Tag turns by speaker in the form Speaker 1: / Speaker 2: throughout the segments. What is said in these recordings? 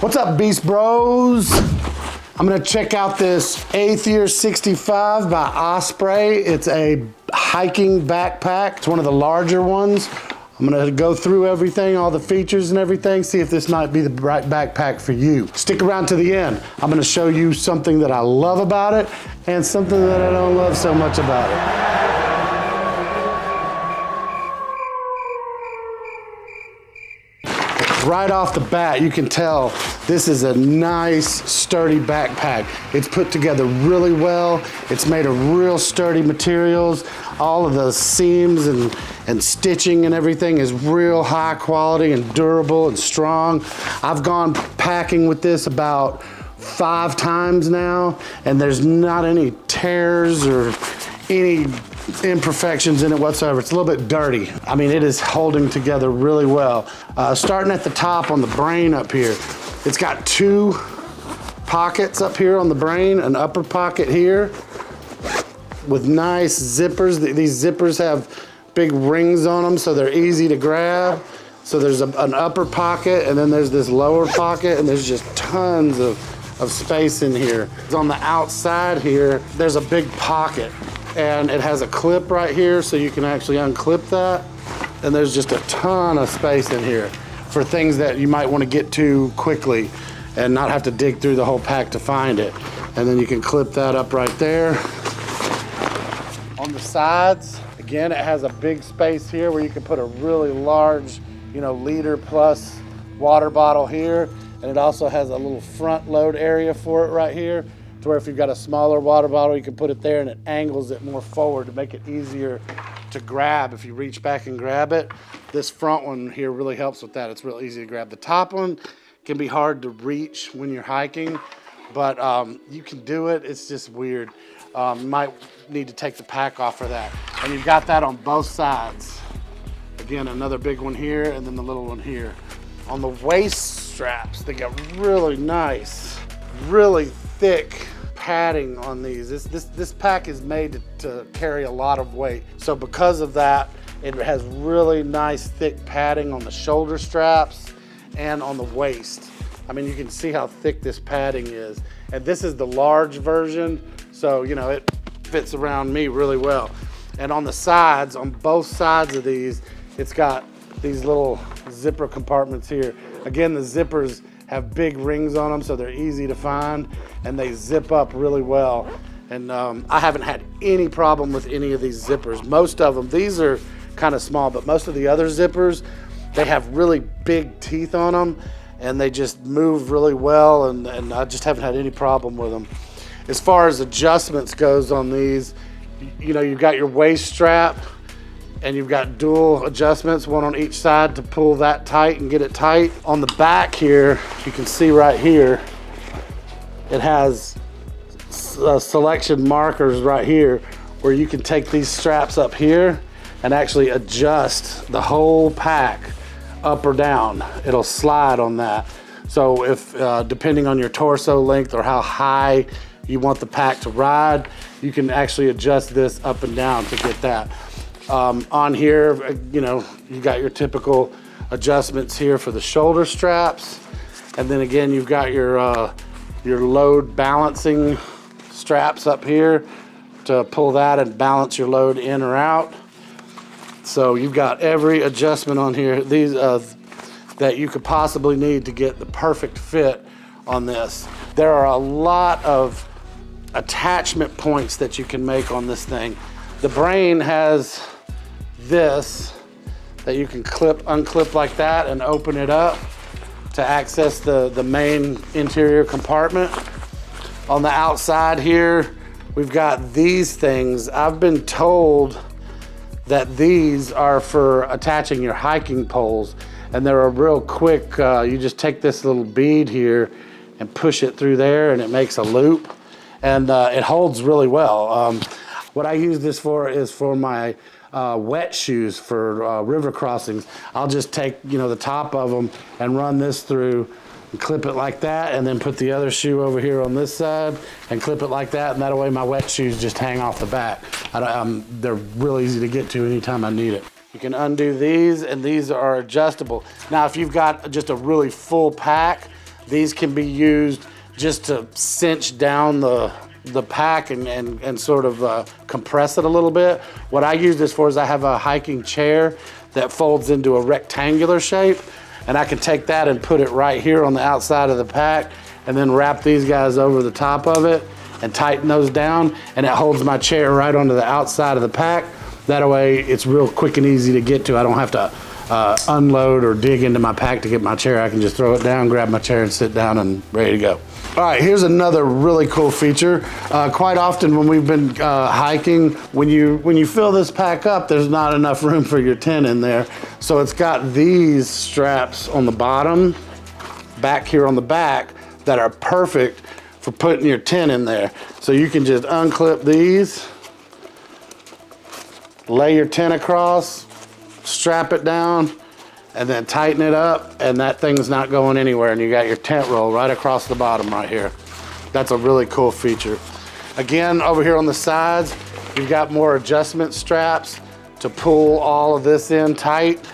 Speaker 1: What's up, Beast Bros? I'm gonna check out this Aether 65 by Osprey. It's a hiking backpack. It's one of the larger ones. I'm gonna go through everything, all the features and everything, see if this might be the right backpack for you. Stick around to the end. I'm gonna show you something that I love about it and something that I don't love so much about it. Right off the bat, you can tell this is a nice, sturdy backpack. It's put together really well. It's made of real sturdy materials. All of the seams and stitching and everything is real high quality and durable and strong. I've gone packing with this about 5 times now, and there's not any tears or any imperfections in it whatsoever. It's a little bit dirty. I mean, it is holding together really well. Starting at the top on the brain up here, it's got 2 pockets up here on the brain, an upper pocket here with nice zippers. These zippers have big rings on them, so they're easy to grab. So there's an upper pocket, and then there's this lower pocket, and there's just tons of space in here. On the outside here, there's a big pocket, and it has a clip right here, so you can actually unclip that. And there's just a ton of space in here for things that you might want to get to quickly and not have to dig through the whole pack to find it. And then you can clip that up right there. On the sides, again, it has a big space here where you can put a really large, liter plus water bottle here. And it also has a little front load area for it right here, to where if you've got a smaller water bottle, you can put it there and it angles it more forward to make it easier to grab if you reach back and grab it. This front one here really helps with that. It's real easy to grab. The top one can be hard to reach when you're hiking, but you can do it. It's just weird. You might need to take the pack off for that. And you've got that on both sides. Again, another big one here and then the little one here. On the waist straps, they got really nice, really thick padding on these. This pack is made to carry a lot of weight. So because of that, it has really nice thick padding on the shoulder straps and on the waist. I mean, you can see how thick this padding is. And this is the large version, so it fits around me really well. And on the sides, on both sides of these, it's got these little zipper compartments here. Again, the zippers have big rings on them, so they're easy to find, and they zip up really well. And I haven't had any problem with any of these zippers. Most of them, these are kind of small, but most of the other zippers, they have really big teeth on them, and they just move really well, and I just haven't had any problem with them. As far as adjustments goes on these, you've got your waist strap, and you've got dual adjustments, one on each side to pull that tight and get it tight. On the back here, you can see right here, it has selection markers right here where you can take these straps up here and actually adjust the whole pack up or down. It'll slide on that. So if, depending on your torso length or how high you want the pack to ride, you can actually adjust this up and down to get that. On here, you got your typical adjustments here for the shoulder straps. And then again, you've got your load balancing straps up here to pull that and balance your load in or out. So you've got every adjustment on here, these that you could possibly need to get the perfect fit on this. There are a lot of attachment points that you can make on this thing. The brain has this that you can unclip like that and open it up to access the main interior compartment. On the outside here, we've got these things. I've been told that these are for attaching your hiking poles, and they're a real quick, you just take this little bead here and push it through there and it makes a loop, and it holds really well. What I use this for is for my wet shoes for river crossings. I'll just take the top of them and run this through and clip it like that, and then put the other shoe over here on this side and clip it like that, and that way my wet shoes just hang off the back. They're real easy to get to anytime I need it. You can undo these, and these are adjustable. Now if you've got just a really full pack, These can be used just to cinch down the pack and sort of compress it a little bit. What I use this for is I have a hiking chair that folds into a rectangular shape, and I can take that and put it right here on the outside of the pack and then wrap these guys over the top of it and tighten those down, and it holds my chair right onto the outside of the pack. That way it's real quick and easy to get to. I don't have to unload or dig into my pack to get my chair. I can just throw it down, grab my chair and sit down and ready to go. All right, here's another really cool feature. Quite often when we've been hiking, when you fill this pack up, there's not enough room for your tent in there. So it's got these straps on the bottom, back here on the back, that are perfect for putting your tent in there. So you can just unclip these, lay your tent across, strap it down, and then tighten it up, and that thing's not going anywhere, and you got your tent roll right across the bottom right here. That's a really cool feature. Again, over here on the sides, you've got more adjustment straps to pull all of this in tight.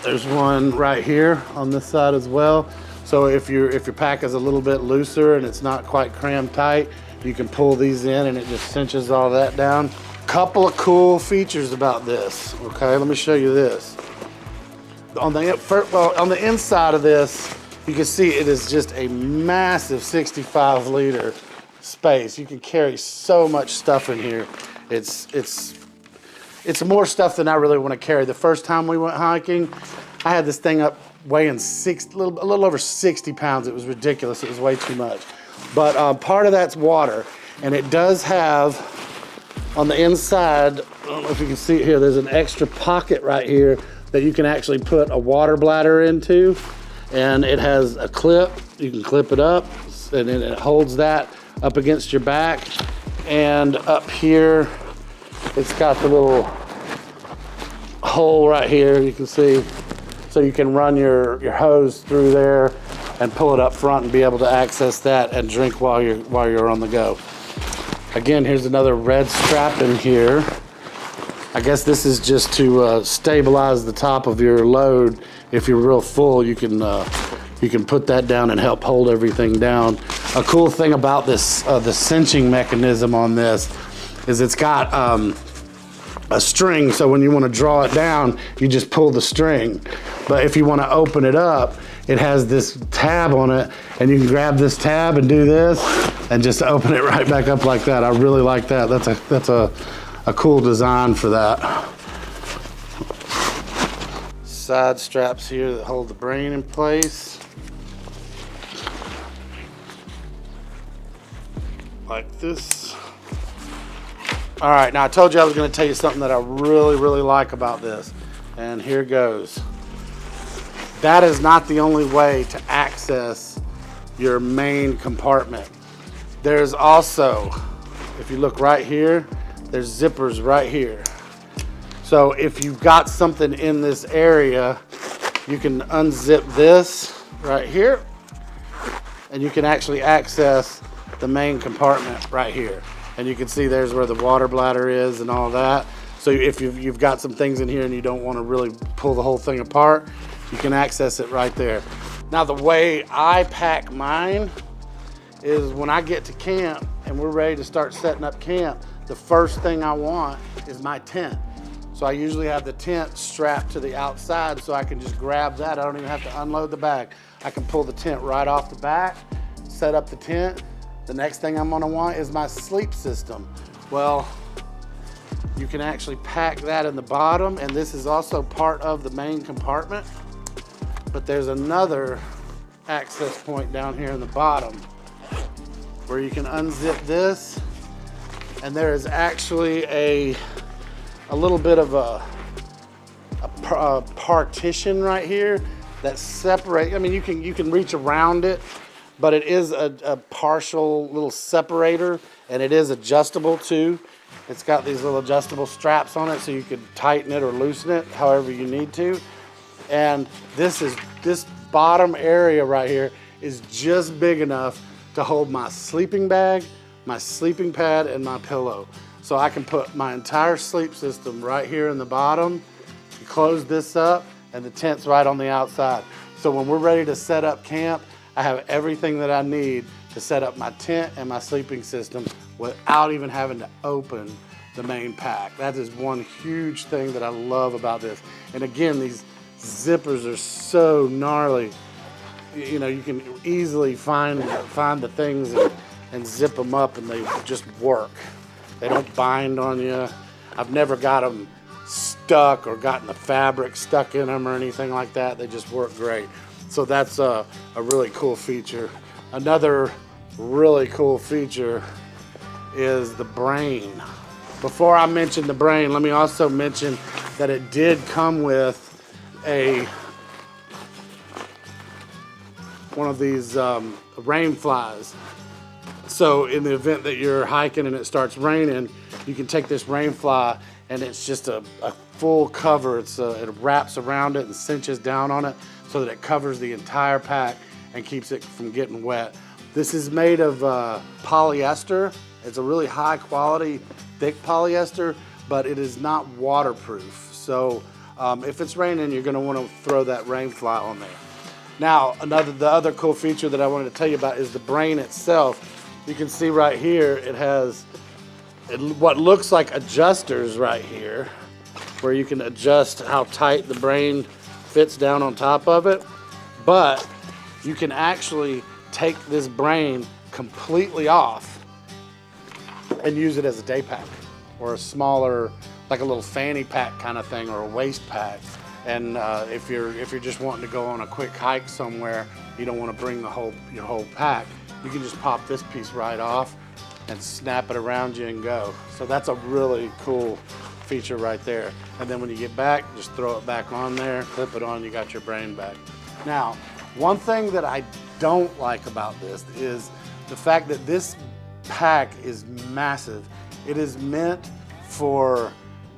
Speaker 1: There's one right here on this side as well. So if your pack is a little bit looser and it's not quite crammed tight, you can pull these in and it just cinches all that down. Couple of cool features about this. Okay, let me show you this. On the inside of this, you can see it is just a massive 65 liter space. You can carry so much stuff in here. It's more stuff than I really want to carry. The first time we went hiking, I had this thing up weighing a little over 60 pounds. It was ridiculous. It was way too much. But part of that's water, and it does have on the inside, I don't know if you can see it here, there's an extra pocket right here that you can actually put a water bladder into, and it has a clip. You can clip it up, and then it holds that up against your back. And up here, it's got the little hole right here, you can see, so you can run your hose through there and pull it up front and be able to access that and drink while you're on the go. Again, here's another red strap in here. I guess this is just to stabilize the top of your load. If you're real full, you can put that down and help hold everything down. A cool thing about this, the cinching mechanism on this, is it's got a string, so when you want to draw it down, you just pull the string. But if you want to open it up, it has this tab on it, and you can grab this tab and do this, and just open it right back up like that. I really like that. That's a cool design for that. Side straps here that hold the brain in place. Like this. All right, now I told you I was going to tell you something that I really, really like about this. And here goes. That is not the only way to access your main compartment. There's also, if you look right here, there's zippers right here. So if you've got something in this area, you can unzip this right here, and you can actually access the main compartment right here. And you can see there's where the water bladder is and all that. So if you've got some things in here and you don't want to really pull the whole thing apart, you can access it right there. Now the way I pack mine is when I get to camp and we're ready to start setting up camp, the first thing I want is my tent. So I usually have the tent strapped to the outside so I can just grab that. I don't even have to unload the bag. I can pull the tent right off the back, set up the tent. The next thing I'm gonna want is my sleep system. Well, you can actually pack that in the bottom, and this is also part of the main compartment. But there's another access point down here in the bottom where you can unzip this, and there is actually a little bit of a partition right here that separates. I mean, you can reach around it, but it is a partial little separator, and it is adjustable too. It's got these little adjustable straps on it, so you could tighten it or loosen it however you need to. And this bottom area right here is just big enough to hold my sleeping bag, my sleeping pad, and my pillow. So I can put my entire sleep system right here in the bottom, close this up, and the tent's right on the outside. So when we're ready to set up camp, I have everything that I need to set up my tent and my sleeping system without even having to open the main pack. That is one huge thing that I love about this. And again, these zippers are so gnarly. You know, you can easily find the things and zip them up, and they just work. They don't bind on you. I've never got them stuck or gotten the fabric stuck in them or anything like that. They just work great. So that's a really cool feature. Another really cool feature is the brain. Before I mention the brain, let me also mention that it did come with one of these rain flies. So in the event that you're hiking and it starts raining, you can take this rain fly, and it's just a full cover. It wraps around it and cinches down on it so that it covers the entire pack and keeps it from getting wet. This is made of polyester. It's a really high quality, thick polyester, but it is not waterproof. So if it's raining, you're gonna wanna throw that rain fly on there. Now, the other cool feature that I wanted to tell you about is the brain itself. You can see right here, it has what looks like adjusters right here, where you can adjust how tight the brain fits down on top of it. But you can actually take this brain completely off and use it as a day pack or a smaller, like a little fanny pack kind of thing, or a waist pack. And if you're just wanting to go on a quick hike somewhere, you don't want to bring your whole pack, you can just pop this piece right off and snap it around you and go. So that's a really cool feature right there. And then when you get back, just throw it back on there, clip it on, you got your brain back. Now, one thing that I don't like about this is the fact that this pack is massive. It is meant for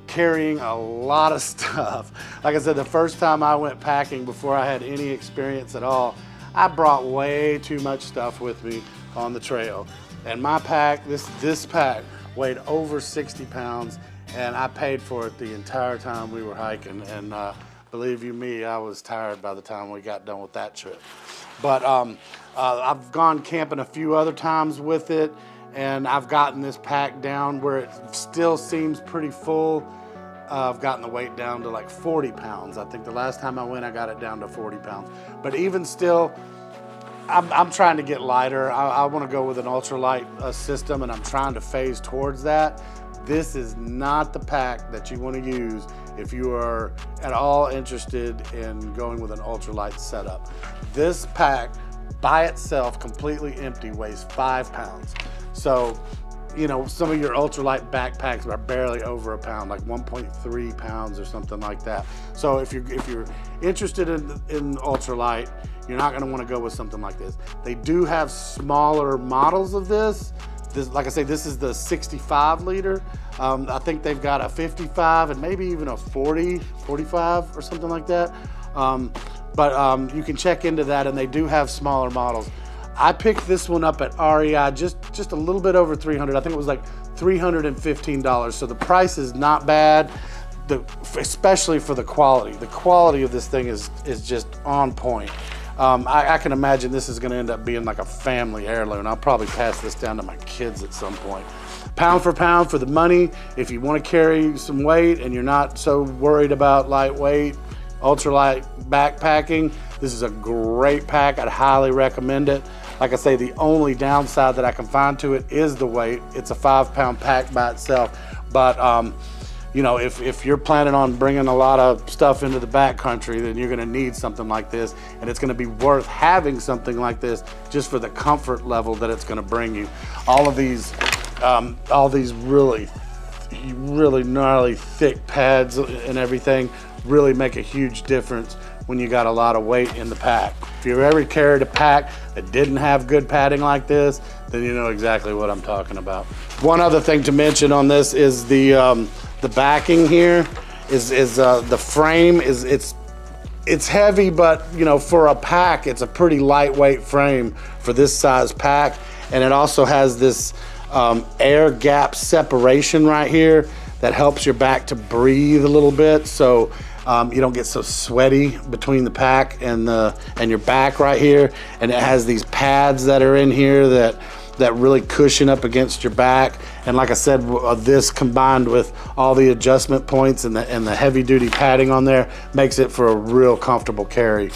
Speaker 1: carrying a lot of stuff. Like I said, the first time I went packing, before I had any experience at all, I brought way too much stuff with me on the trail. And my pack, this pack weighed over 60 pounds, and I paid for it the entire time we were hiking. And believe you me, I was tired by the time we got done with that trip. But I've gone camping a few other times with it, and I've gotten this pack down where it still seems pretty full. I've gotten the weight down to like 40 pounds. I think the last time I went, I got it down to 40 pounds. But even still, I'm trying to get lighter. I want to go with an ultralight system, and I'm trying to phase towards that. This is not the pack that you want to use if you are at all interested in going with an ultralight setup. This pack by itself, completely empty, weighs 5 pounds. So, you know, some of your ultralight backpacks are barely over a pound, like 1.3 pounds or something like that. So if you're interested in ultralight, you're not going to want to go with something like this. They do have smaller models of this. Like I say, this is the 65 liter. I think they've got a 55 and maybe even a 40, 45 or something like that. But you can check into that, and they do have smaller models. I picked this one up at REI just a little bit over $300. I think it was like $315. So the price is not bad, especially for the quality. The quality of this thing is just on point. I can imagine this is going to end up being like a family heirloom. I'll probably pass this down to my kids at some point. Pound for pound for the money, if you want to carry some weight and you're not so worried about lightweight, ultralight backpacking, this is a great pack. I'd highly recommend it. Like I say, the only downside that I can find to it is the weight. It's a 5-pound pack by itself. But you know, if you're planning on bringing a lot of stuff into the backcountry, then you're gonna need something like this, and it's gonna be worth having something like this just for the comfort level that it's gonna bring you. All these really gnarly thick pads and everything really make a huge difference when you got a lot of weight in the pack. If you ever carried a pack that didn't have good padding like this, then you know exactly what I'm talking about. One other thing to mention on this is the backing here is the frame is it's heavy, but you know, for a pack, it's a pretty lightweight frame for this size pack, and it also has this air gap separation right here that helps your back to breathe a little bit. So You don't get so sweaty between the pack and your back right here. And it has these pads that are in here that really cushion up against your back. And like I said, this combined with all the adjustment points and the heavy duty padding on there makes it for a real comfortable carry.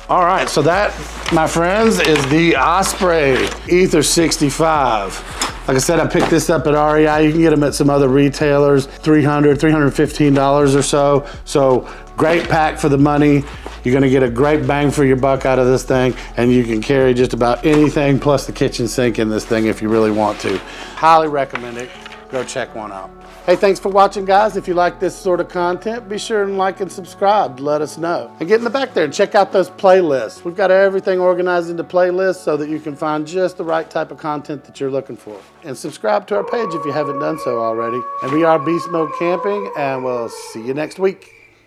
Speaker 1: All right, so that, my friends, is the Osprey Aether 65. Like I said, I picked this up at REI. You can get them at some other retailers, $300, $315 or so. So great pack for the money. You're gonna get a great bang for your buck out of this thing, and you can carry just about anything plus the kitchen sink in this thing if you really want to. Highly recommend it. Go check one out. Hey, thanks for watching, guys. If you like this sort of content, be sure and like and subscribe to let us know. And get in the back there and check out those playlists. We've got everything organized into playlists so that you can find just the right type of content that you're looking for. And subscribe to our page if you haven't done so already. And we are Beast Mode Camping, and we'll see you next week.